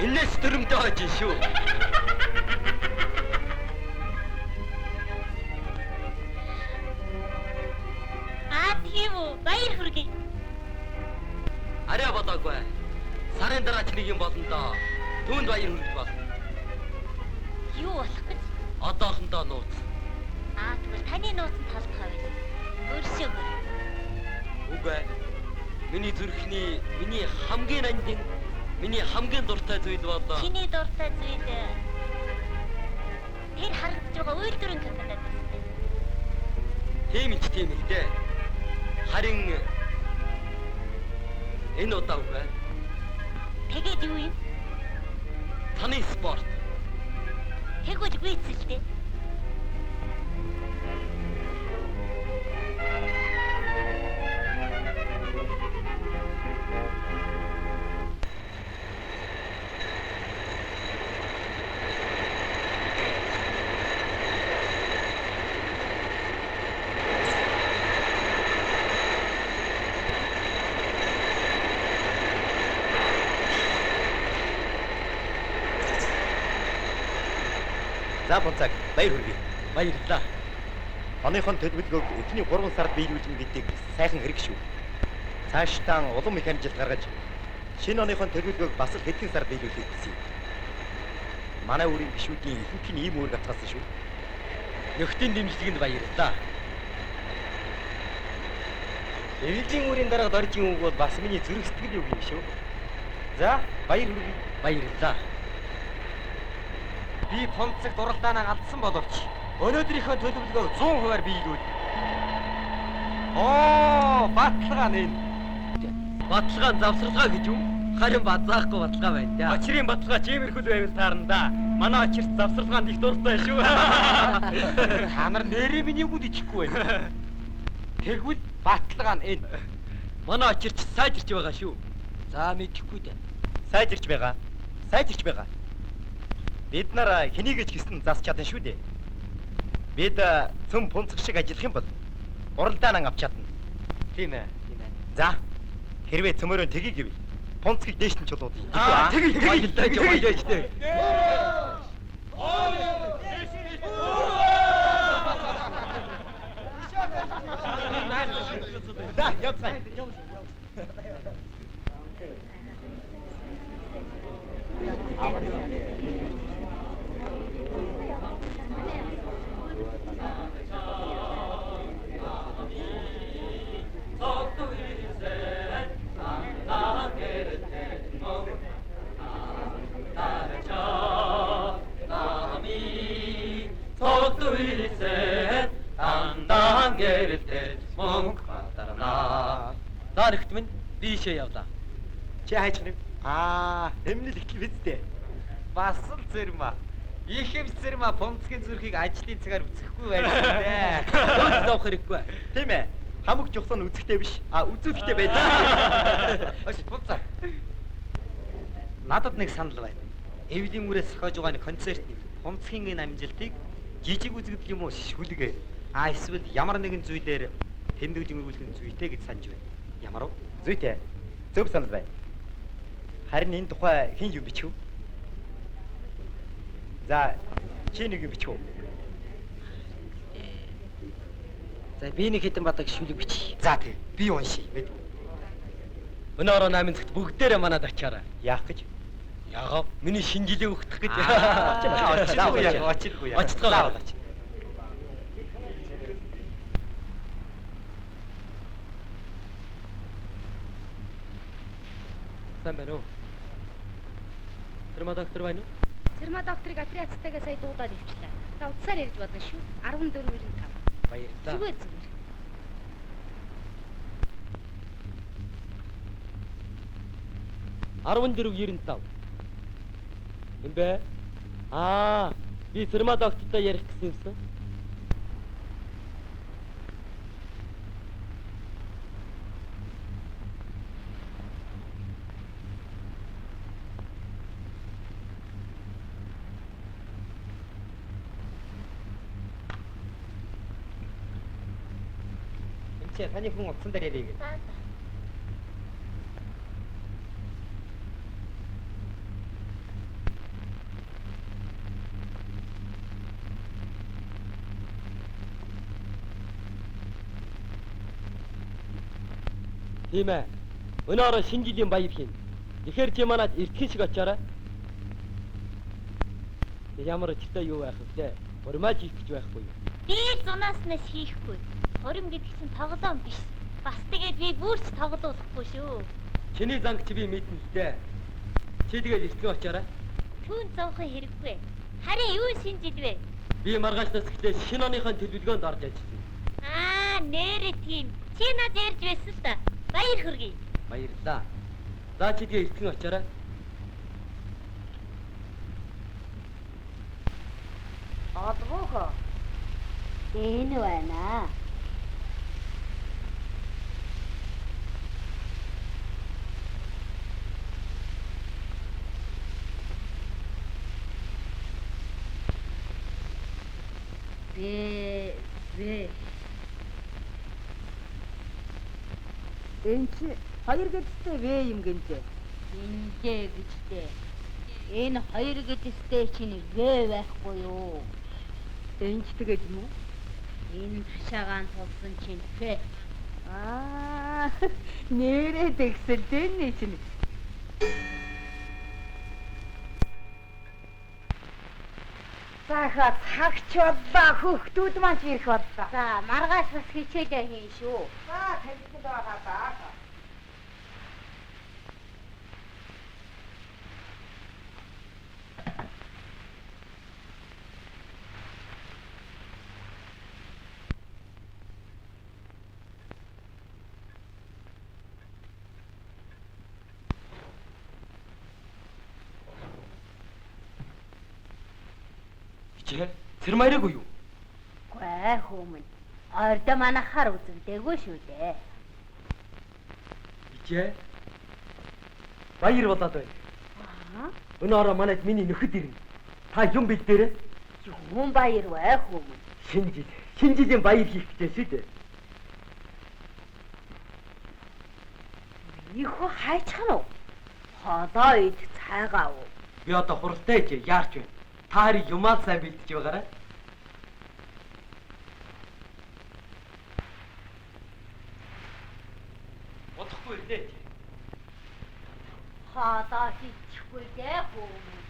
Энэс төрөмтэй хож шүү. Тийм үү? Баяр хүргэе. Арай бодоогүй. Сарын дараа ч нэг юм болно доо. Түүнд баяр хүргэх болно. Юу болох гэж? Одоохондоо нууц. Тэгвэл таны нууцнд толгой байв. Өршөөгөө. Үгүй. Миний зүрхний миний хамгийн нандин миний хамгийн дуртай зүйл болоо. Чиний дуртай зүйл тэр харагдаж байгаа үйлдвэрийн компаниуд байна. Тийм л дээ. Харин энэ удаа үгүй. Тэгээд юу юм? Таны спорт. Тэгвэл гүйцэлтэй. За бонцаг баяр хүргэе. Баярлалаа. Оныхон төлөвлөгөөг эхний 3 сард биелүүлнэ гэдэг сайхан хэрэг шүү. Цаашдаа улам их амжилт гаргаж шинэ оныхон төлөвлөгөөг бас л хэдхэн сар биелүүлэх гэсэн юм. Манай үрийн гишүүдийн ихэнх нь ийм үүрэг авчихсан шүү. Нөхдийн дэмжлэгэнд баярлалаа. Эвлийн үрийн дарга доржийн үг бол бас миний зүрх сэтгэл үг юм шүү. За баяр хүргэе. Баярлалаа. Би фонцог дуралдаанаа алдсан боловч өнөөдрийнхөө төлөвлөгөөг 100% биелүүлнэ. Баталгаа нэ. Баталгаа завсарлага гэж юу? Харин базаахгүй баталгаа байна да. Очрын баталгаа чимэрхүүл байвал таарна да. Манай очирт завсарлагаанд их дуртай шүү. Та нар нэрээ миний үгд ичихгүй байна. Тэгвэл баталгаа нь энэ. Манай очирч сайжирч байгаа шүү. За мэдэхгүй дээ. Сайжирч байгаа. Бид нар хэнийг ч гэсэн засч чадна шүү дээ. Бид цөм пунцэг шиг ажиллах юм бол уралдаанаа авч чадна. Тийм ээ. За хэрвээ цөмөрөө тгий гэвэл пунцгийг дээш нь чулууд. Тгий баярлалаа дээ. Да, явцгаая. Дарагт минь бишээ явлаа. Чи хайж гэнэ? Эмнэл их визтэй. Бас л зэрмэ. Ихэм зэрмэ пунцгийн зүрхийг ажлын цагаар үзэхгүй байх дээ. Өөд давах хэрэггүй. Тийм ээ. Хамаг жухсан үзэхтэй биш. Үзүүлэхтэй байдаг. Ось пунцаа. Надад нэг санал байна. Эвлийн үрээс зохиож байгаа нэг концерт нэг пунцгийн энэ амжилтыг жижиг үзэгдэл юм уу шишгүлэг. Эсвэл ямар нэгэн зүйлээр тэмдэглэж өнгөрүүлэх зүйтэй гэж санаж байна. Ямар вэ? Зүйтэй. Зөв санал байна. Харин энэ тухай хэн юу бичв? За, чи нэг юм бичв. За би нэг хэдэн бадаг шүлэг бичиж. За тий. Би уншия. Өнөөрөө 8 цагт бүгдээрээ манад очиараа. Яах гэж? Ягаа миний шинэ жилийг өгдөх гэж. Очилгүй яа. Очтгоо. Сайн байна уу? Тэрма доктор байна уу? Цэрма докторыг операцтайгаа сая дуудаад ивчлээ. За утсаар ярьж бодно шүү. 14.5. Баярлалаа. Зүгээр зүгээр. Арван 4.95. Юм бэ? Би Тэрма доктортой ярих гэсэн юмсан. Эмчээ таны хүн утсан дээр ярих гэж. За за. Тийм ээ. Өнөөрөө шинэ жилийн баяр хийн. Ихэр чи манад эртхэн шиг очиараа. Ямар ч юу байх вэ? Урмаж хийх гэж байхгүй юу? Би зунааснаас хийхгүй. Хорим гэдэг чинь тоглоом биш. Бас тэгээд би бүрч тоглоулахгүй шүү. Чиний занг чи би мэднэ л дээ. Чи тэгээд эртхэн очиараа. Түүн зовхон хэрэггүй. Харин юу шинжил вэ? Би маргаашнаас эхлээ шинэ оныхон төлөвлөгөөнд орж ажиллана. Нэрэ тийм. Чи над ярьж байсан л да. Баяр хүргэе. Баярлалаа. За чи тэгээд эртхэн очиараа. Одгоохоо. Энэ байна. Бэ. Энч хоёр гэжтэй вэ юм гэнэ. Инжээ гэжтэй. Энэ хоёр гэжтэй чинь вэ байхгүй юу? Энч тэгэж юм уу? Энэ хашаагаан тулсан чинь вэ. Нэрээ тэгсэлтэй нэ чинь. Сахаа цагч боллоо хүүхдүүд маань ч ирэх боллоо. За маргааш бас хичээлээ хийн шүү. За таньд байгаа даа. Чи тэр маяг юу? Гүй хүмүүс. Ордо манахаар үзэнтэйгүй шүү дээ. Ичээ. Баяр болоод байна. Өнөөрөө манайд миний нөхөд ирнэ. Та юм бил дээрээ Юм баяр вэ хүмүүс. шинэ жилийн баяр хийх гэж шүү дээ. Ихо хайчхан уу? Холоо ид цайгаа уу? Би одоо хуралтай ч яарч байна. Та хоёрын юмаа сайн бэлдэж байгаарай. Бодохгүй лээ. Холоо хийчихгүй дээ хүмүүс.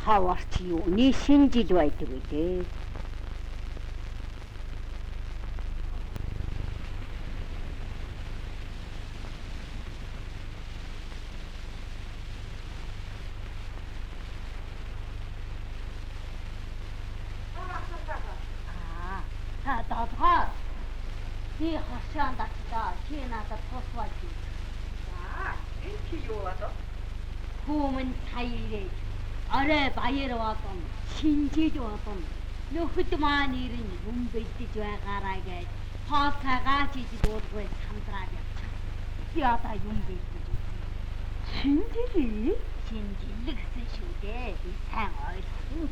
Хавар чи юу? Ни шинэ жил байдаг үү? Давхар. Би хашаанд очлоо. Чи надад тусвал. Энэ чи юу болов? Хүмүн таирээ. Орой баяр болон шинжиж болон нөхөд маань ирэн юм бэлдэж байгаараа гэж хоол цагаа чиж дуулгүй сандраад явчих. Би одоо юм бэлдэж Шинжили? шинжилэг гэсэн шүү дээ. Би сайн ойлгосон.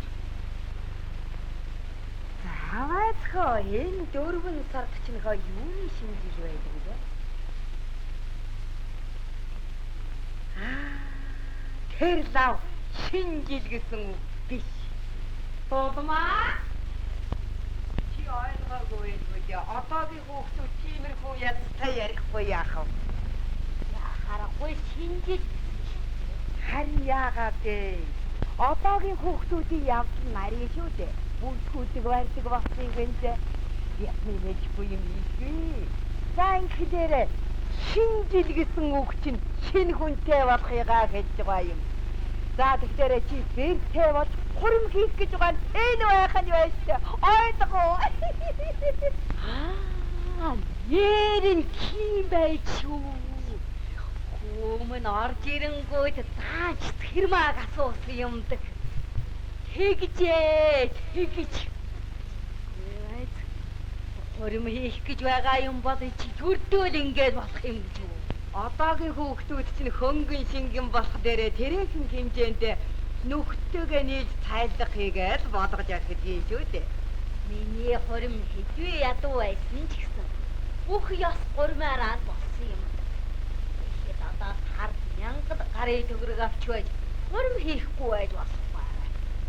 Заавайцхоо энэ 4 сард чинь юуны шинжил байдаг вэ? Тэр лав шинжил гэсэн үг биш. Дулмаа. Чи ойлгоогүй үү? Одоогийн хүүхдүүд тиймэрхүү ядтай ярихгүй яах вэ? Харахгүй шинжил. Харин яагаад вэ? Одоогийн хүүхдүүдийн явдал нарийн шүү дээ. Бүлтгүүлдэг барьдаг болсон гэнэ. Ясны мэжгүй юм ийгүй. За ингэхээр шинжил гэсэн үг чинь шинэ хүнтэй болохыгаа хэлж байгаа юм. За тэгэхээр чи бэртэй бол хурим хийх гэж байгаа нь энэ байх нь байж тээ. Ойлгоо. Нэрэн ким байж шүү. Өмнө орж ирэнгүүт зааж тэрмаг асуусан юмдаг. Тэгжээ. Хурим хийх гэж байгаа юм бол чи төрдөөл ингэж болох юм гэж үү? Одоогийн хүүхдүүд чинь хөнгөн шингэн болох дээрээ тэрхэн хэмжээнд нүхтэйгээ нийлж цайлах хийгээд болгож явах юм шүү дээ. Миний хурим хэдвээ ядуу байсан ч гэсэн бүх ёс гурмаараа болсон юм. Тэгэхэд одоо хар мянгад гарын төгрөг авч байж хурим хийхгүй байж болохгүй.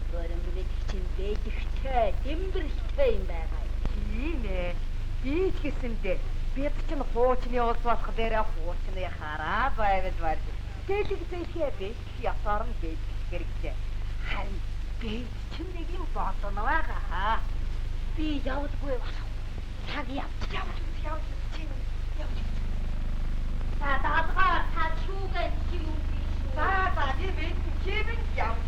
Хурим гэдэг чинь дэжигтэй, дэмбэрэлтэй юм байгаа. Тийм ээ. Би ч гэсэндээ бид чинь хуучны улс болох дээрээ хуучны хараа байвал байна. Дэлгэцээ биш ясаар нь биш хэрэгтэй. Харин би чинь нэг юм бодно байгаа. Би явдаггүй болох. Цаг явж. Та даадгаа та шүүгэн чи юу биш үү? За би чимэн явж.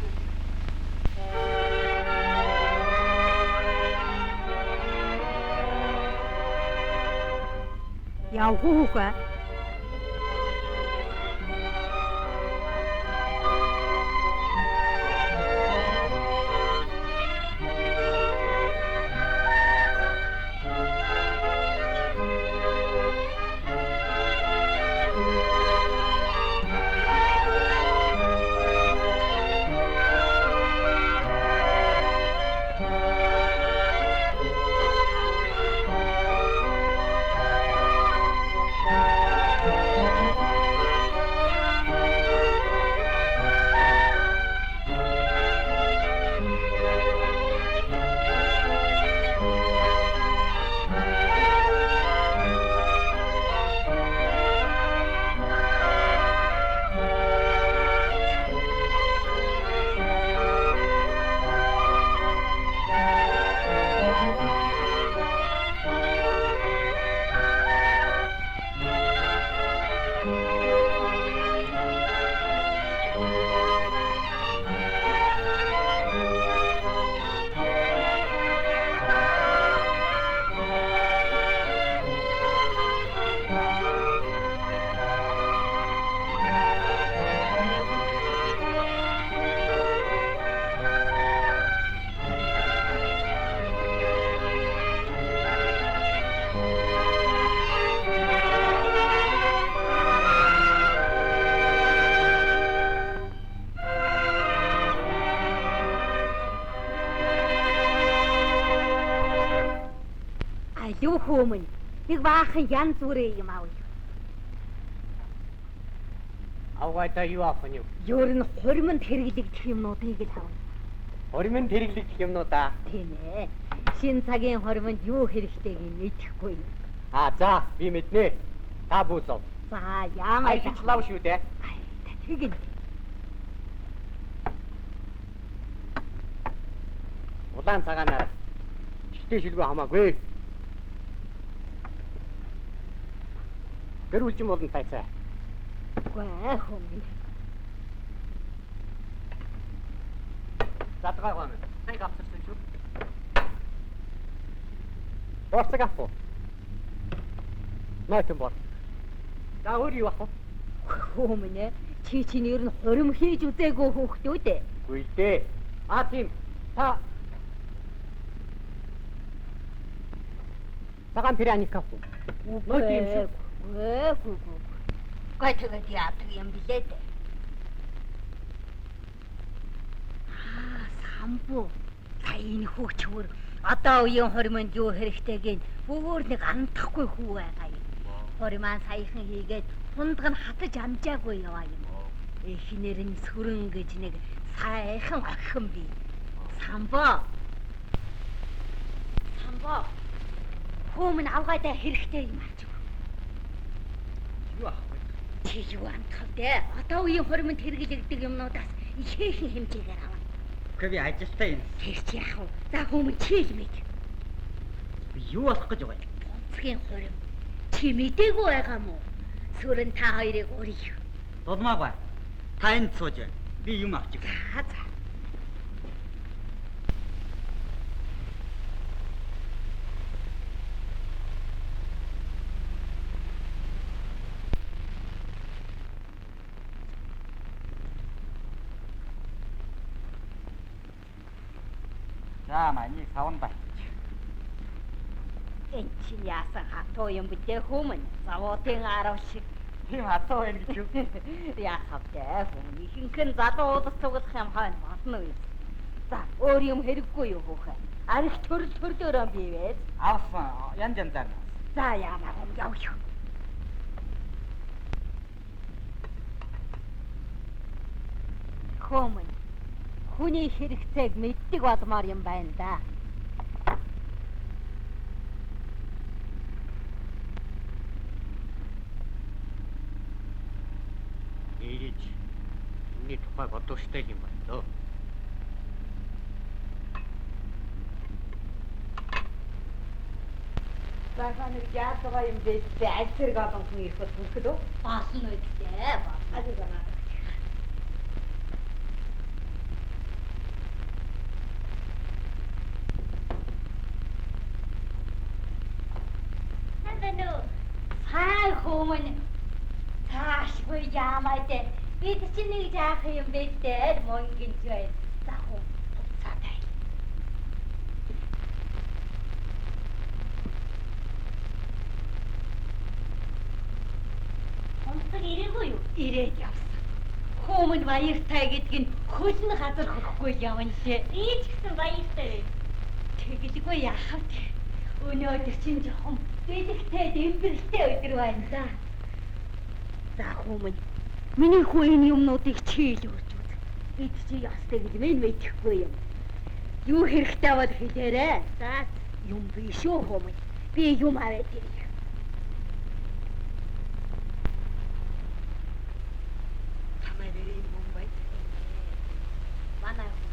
Явгүйгээ. Юу хөөмөн нэг баахан янз бүрээ юм аав. Авгайда юу авах нь юу? Ёр нь хуримд хэрэглэгдэх юмнуудыг л авна. Хуримд хэрэглэгдэх юмнуудаа. Тийм ээ. Шинэ цагийн хуримд юу хэрэгтэйг мэдэхгүй юм. За би мэднэ. Та бүзов. За яамаа Айч лав шүү дээ. тэгин. Улаан цагаанаар шилтэй шилгүй хамаагүй. Гэр үлжим болон тайцаа. Гоо хөөмөн. Задгаа гоо. Таныг авчирсан шүү. Орцог авах уу? Наатан бор. За өөр юу авах вэ? Хөөмөн ээ. Чи нэр нь хурим хийж үзээгүй хүүхдүүд ээ. Үгүй дээ. Тийм. Та Цагаан пираника авах уу? Нөө тийм шүү. Гой тэгээд яадаг юм билээ дээ. Самбуу. За энэ хүүчвэр одоо үеийн хуримд юу хэрэгтэйг бүр нэг андахгүй хүү байгаа юм. Хуримаа саяхан хийгээд хундаг нь хатаж амжаагүй яваа юм. Эхнэр нь сүрэн гэж нэг сайхан охин бий. Самбоо боо. Хөөмн авгаадаа хэрэгтэй юм авч өг. Юу авах вэ? Чи юу амтхав дээ? Одоо үеийн хуримд хэрэглэгдэг юмнуудаас ихээхэн хэмжээгээр авна. Гэхдээ би ажилтаа юм. Тэр чи яах вэ? За хөөмн чи л мэд. Би юу болох гэж байгаа юм? Бонцгийн хурим. Чи мэдээгүй байгаа мó? Сүрэн та хоёрыг өрөё. Дулмаагүй. Та энд сууж байна. Би юм авч иг. За за. За маний савн бай. Энд чи яасан хатуу юм битээ хөөмн. Завуудын арав шиг. Тийм хатуу байна гэж юу? Яахав дээ хүн ихэнх нь залуу уудас цуглах юм хойно болно уу? За өөр юм хэрэггүй юу хөөхэ? Арих төрлөөрөө бивээ. Авсан янз янзаар. За яамаа юм явъя. Хөөмн хүний хэрэгцээг мэддэг болмоор юм байна да. Ээж миний тухай бодвоштой юм байна лөө. Бага нэг яатгаа юм бэ? Аль зэрэг олон хүн ирэх бол бүрхэд үү? Баасан үедээ баасан. Аль гэнаа. Хаа хөөмн цаашгүй яамаа дээ. Бид чинь нэг жаах юм бэлдээ мөнгөн зөө. За хөө цаатай. Онцог ирээгүй юу? Ирээд явсан. Хөөмн баяртай гэдг нь хөлн газар хөхгүй явна шээ. Ийч гэсэн баяртай. Тэгэлгүй яах вэ? Өнөөдөр чинь жоохон бэлэгтэй дэмбэрэлтэй өдөр байна да. За хөөмн миний хүү энэ юмнуудыг чи л үрж үз. Бид чи ястай гэж минь мэдэхгүй юм. Юу хэрэгтэй бол хэлээрэй. За юм биш үү хөөмн. Би юм аваад ирье. Хамаа нэрийн юм байна. Манай хүү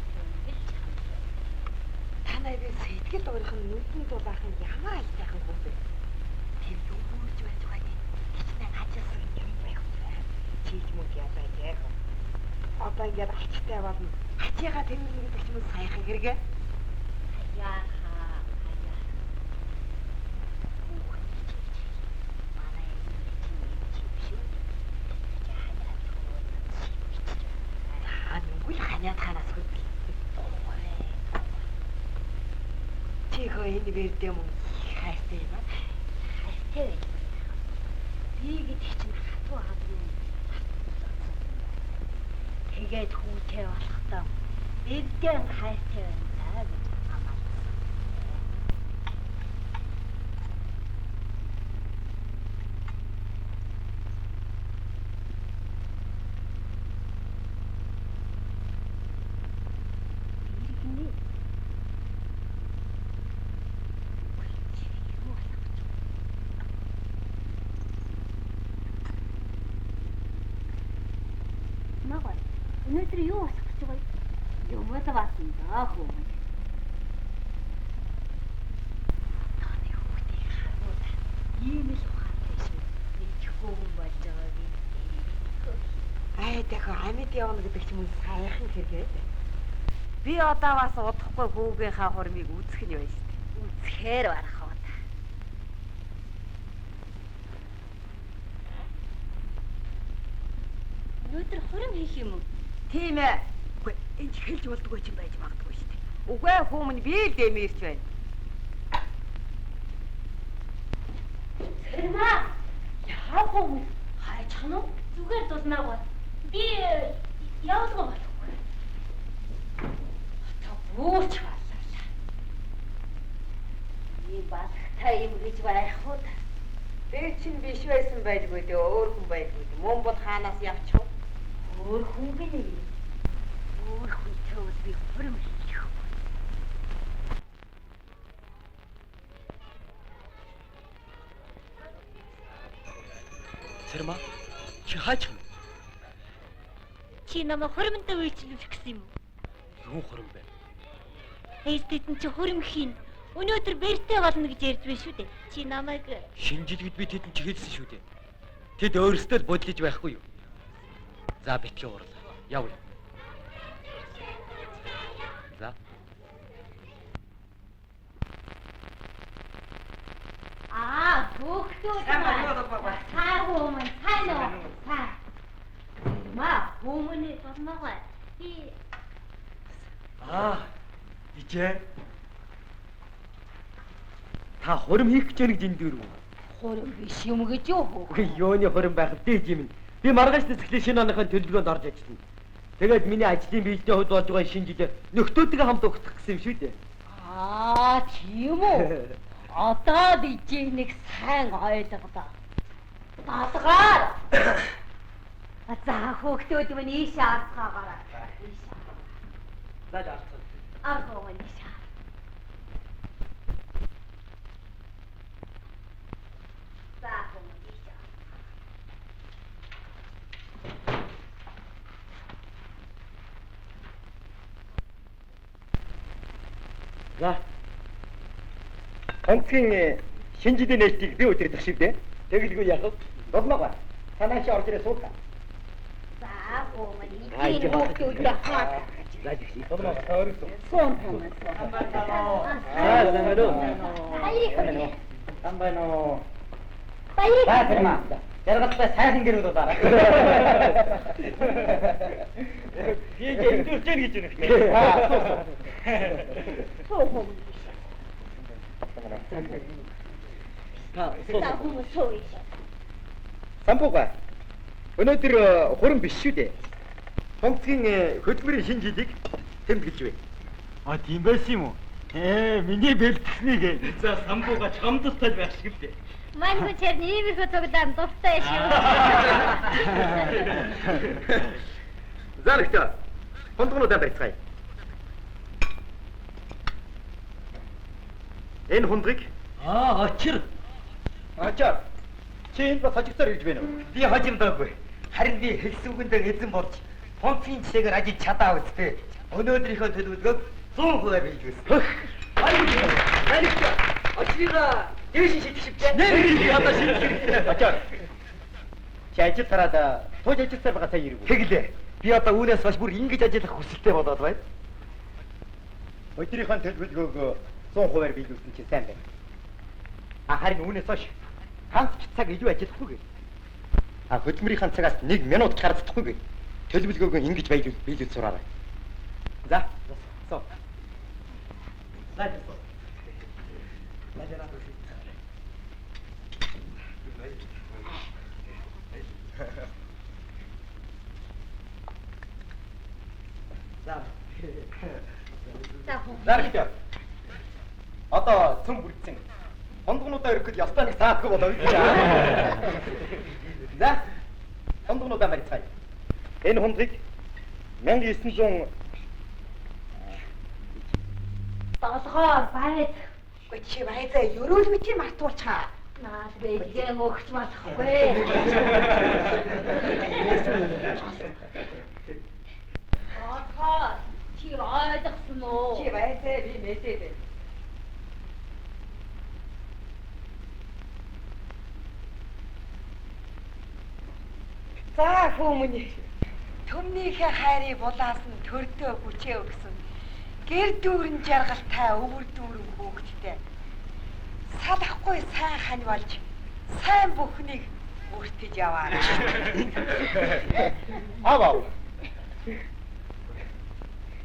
танай би сэтгэл өөрийнх нь нүдний дулаах нь ямар айдайхан хүн бэ? Тэр юу болж байж байгааг хичнээн хажаасан юм байх вэ? Чийж мөн ядаа яах вэ? Одоо ингээд ачтай болно. Ачиага тэмэрнэ гэдэг ч юм уу сайхан хэрэгэ? Хаяаха. Ханиадханаас хөдөл. Чи хөө энэ бэрдэм юм хайртай юм аа. Хайртай байж байна. Би гэдэг чинь хатуу хатуу. Тэгээд хүүтэй болохдоо бэрдэн хайртай байна гэж амаалсан. Өнөөдөр юу болох гэж байгаа юм? Юмд баасан даа хөөмн. Таны хүүхдийг харууд ийм л ухаантай шүү. Нэг хөөмн болж байгаа би. Аа дахиад амьд явна гэдэг ч юм уу сайхан хэрэгээ. Би одоо бас удахгүй хүүгийнхаа хурмыг үзэх нь байна шүү дээ. Үзэхээр барах уу та. Өнөөдөр хурим хийх юм уу? Тийм ээ. Үгүй энэ хэлж болдгоо ч юм байж магадгүй шүү дээ. Үгүй хөөмн би л дэмэрч байна. Сэрмаа. Яа хөөмн? Хайчих нь уу? Зүгээр дулмаа гоо. Би явуулгаа болохгүй. Та бууч боллоо. Би багтай юм гэж байх уу? Би чинь биш байсан байлгүй дээ. Өөр хүн байлгүй. Мөн бол хаанаас явчих вэ? Өөр хүн гэнэ. Өөр хүн төөл би хурим хийх. Сэрма чи хаач юм? Чи намайг хуримтай үйлчлүүлэх гэсэн юм уу? Юу хором бэ? Эстэд нь чи хуримхийн. Өнөөдөр бэртэй болно гэж ярьж байна шүү дээ. Чи намайг Шинэ жилгэд би тэдэнд чи хэлсэн шүү дээ. Тэд өөрсдөө л бодлож байхгүй юу? За битгий уурлаа. Явъя. За. Хүүхдүүд маань. Хаагуумын сайн уу? Сайн. Маа, хүмүүний болмогоо. Би Ичээ. Та хором хийх гэж байна гэж энд дөрөв. хором биш юм гэж юу хөө? Үгүй юуны хором байх вэ юм. Би маргааш нэсглийн шинэ оныхын төлөвлөгөөнд орж ажиллана. Тэгээд миний ажлын биелэлтэй хувьд болж байгаа шинэ жилээр нөхдөдөө хамт угтах гэсэн юм шүү дээ. Тийм үү? Одоо би нэг сайн ойлгодог. Батгаар. За хүүхдүүд минь ийшээ арцгаагаараа. Ийшээ. За за. Аргоо ийшээ. За хүмүүс ийшээ. За. Онцгийн шинэ жилийн нээлтийг би өдрөд ташивдээ. Тэгэлгүй яах вэ? Болмоо. Танаа чи орж ирээ суулаа. За хүмүүс ийм хүүхдүүдээ хаа. За жишээ. Болмоо таарсан. Сон хүмүүс. Замэро. Аяа. Тамбайно. Баяр. Баатарма. Жаргалтай сайхан гэрүүд удаарай. Би энэ гэж гэж байна. Соо хүмүүс. За хүмүүс соо ийшээ. Самбуга. Өнөөдөр хуран биш шүү дээ. Хонцгийн хөдөлмөрийн шинэ жилийг тэмдэглэж байна. Тийм байсан юм уу? Миний бэлтгэснийг за самбууга чамдалтай байх шиг л дээ. Мань хүн чэр нэмэрхүү цугдаан дуртай шүү. За нэгтээ. Хондгонуудаа барьцгаая. Энэ хондрыг Очир. ачаа. Чи энэ бас хожигдоор ирж байна уу? Би хожимдоогүй. Харин би хэлсүүгэндээ эзэн болж фонцгийн жишээгээр ажиллаж чадаа үстэй. Өнөөдрийнхөө төлөвлөгөөг 100% хийж үзсэн. Очрина. Дэвшин шидчихвчээ. Нэр хата шидчих. Ачаа. Чи ажил тараад сууж ажилласаар байгаа сая ирв. Тэглээ. Би одоо үүнээс хойш бүр ингэж ажиллах хүсэлтэй болоод байна. Өдрийнхөө төлөвлөгөөг 100% биелүүлсэн чи сайн байна. Харин үүнээс хойш ганц ч цаг илүү ажиллахгүй гээ. Хөдөлмөрийн цагаас 1 минут ч гарцдаггүй. Төлөвлөгөөг ингэж биелүүл сураарай. За. Соо. За нэгтэй. Одоо цөм бүрдсэн. Хондгонуудаа өргөхөд ястаа нэг саахгүй болоо. За. Хондгонуудаа барьцгаая. Энэ хондрыг 1900 Долгоор байд. Үгүй чи баязаа ерөөл бити мартуулчаа. Наад бэлгээ өгч болохгүй. Долгоор чи ойлгосон уу? Чи баязаа би мэдээ бэ. За хүмүүний төмнийхээ хайрыг булаас нь төрдөө хүчээ өгсөн. Гэр дүүрэн жаргалтай өвөр дүүрэн хөөгдтэй. Салахгүй сайн хань болж сайн бүхнийг өртөж яваарай. аваа.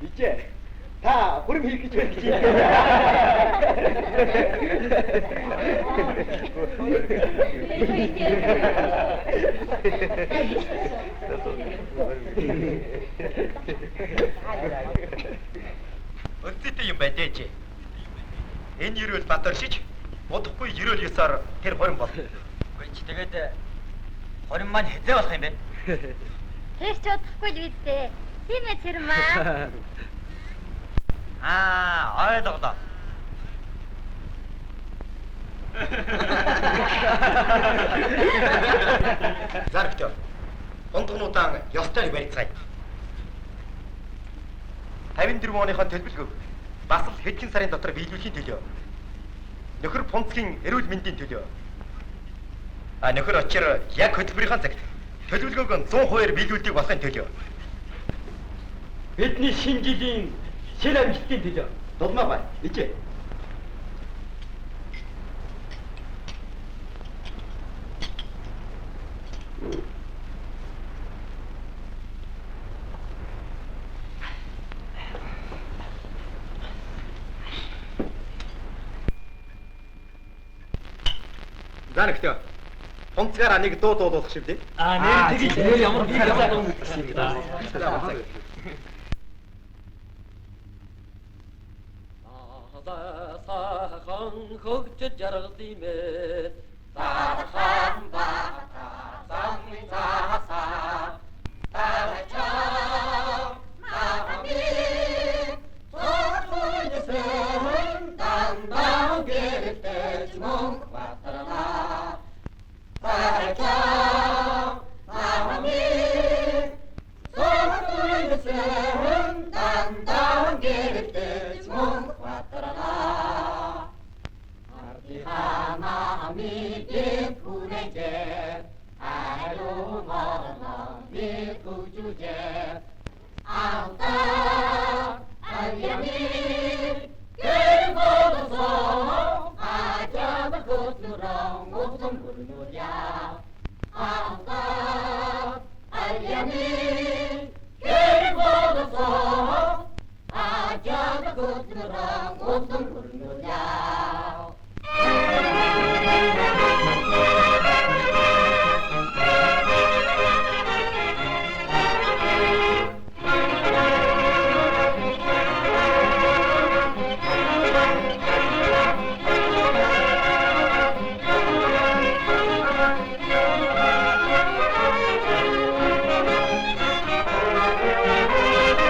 Ичээ. Та хурим хийх гэж байна гэж. Өнцөтэй юм байна дээ. Энэ ерөөл бадар шиж удахгүй ерөөл ёсоор тэр хорин бол. Үгүй чи тэгээд хорин маань хязээ болох юм бэ? Тэр ч удахгүй л үстэй. Тийм ээ тэр маа. Ойлголоо. Зарагтаа. Гондгонуудаа ёстой барьцгаая. 54 оныхон төлөвлөгөө бас л хэдхэн сарын дотор биелүүлэхийн төлөө. Нөхөр Пунцгийн эрүүл мэндийн төлөө. Нөхөр очир яг хөтөлбөрийн цагт төлөвлөгөөг нь 100% биелүүлдэг болохын төлөө. Бидний шинэ жилийн шин амжилтын төлөө. Дулмаа бай. Ичээ. Зарагтаа. Пунцгаараа нэг дуу дуулуулах шивдээ. Нэр тэгж нэр ямар царай юм гэдэг шиг даа. Сахан хөгж жаргалдимээ. Сахан бата самми цааса. Тарачаа маами сохойсэн дандаа гэртэж мөн батрана. Тарачаа маами сохойсэн дандаа гэртэж мөн батрана. Маами дэпүнэжэ 아로 머머 미구주제 아우다 알야미 깨보소서 아자마 꽃누렁 목좀 불누랴 아우다 알야미 깨보소서 아자마 꽃누렁 목좀